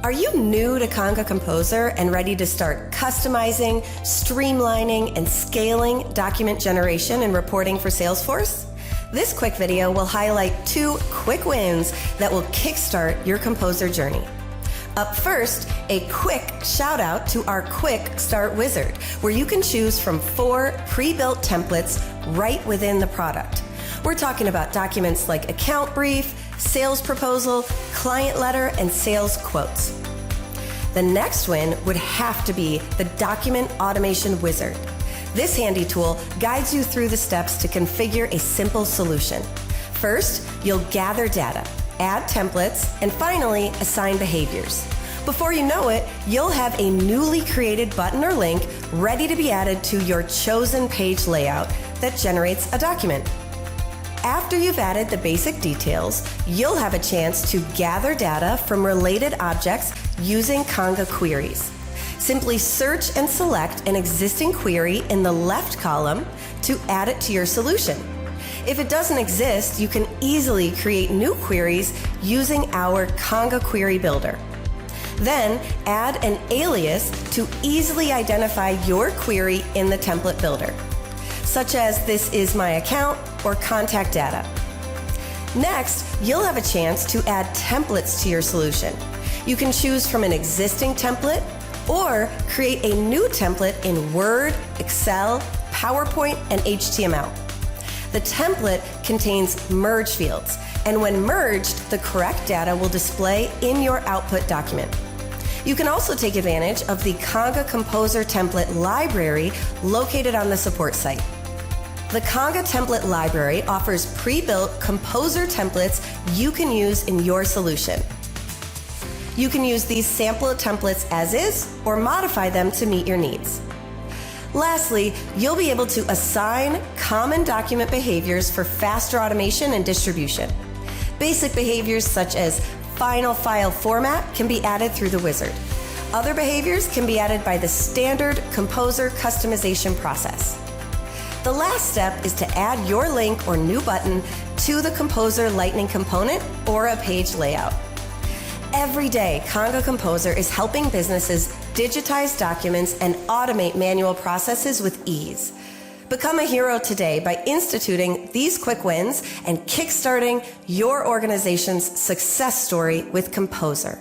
Are you new to Conga Composer and ready to start customizing, streamlining, and scaling document generation and reporting for Salesforce? This quick video will highlight 2 quick wins that will kickstart your Composer journey. Up first, a quick shout out to our Quick Start wizard, where you can choose from 4 pre-built templates right within the product. We're talking about documents like account brief, sales proposal, client letter, and sales quotes. The next win would have to be the Document Automation Wizard. This handy tool guides you through the steps to configure a simple solution. First, you'll gather data, add templates, and finally, assign behaviors. Before you know it, you'll have a newly created button or link ready to be added to your chosen page layout that generates a document. After you've added the basic details, you'll have a chance to gather data from related objects using Conga queries. Simply search and select an existing query in the left column to add it to your solution. If it doesn't exist, you can easily create new queries using our Conga Query Builder. Then add an alias to easily identify your query in the template builder, such as "this is my account" or "contact data." Next, you'll have a chance to add templates to your solution. You can choose from an existing template or create a new template in Word, Excel, PowerPoint, and HTML. The template contains merge fields, and when merged, the correct data will display in your output document. You can also take advantage of the Conga Composer template library located on the support site. The Conga Template Library offers pre-built Composer templates you can use in your solution. You can use these sample templates as is or modify them to meet your needs. Lastly, you'll be able to assign common document behaviors for faster automation and distribution. Basic behaviors such as final file format can be added through the wizard. Other behaviors can be added by the standard Composer customization process. The last step is to add your link or new button to the Composer Lightning component or a page layout. Every day, Conga Composer is helping businesses digitize documents and automate manual processes with ease. Become a hero today by instituting these quick wins and kickstarting your organization's success story with Composer.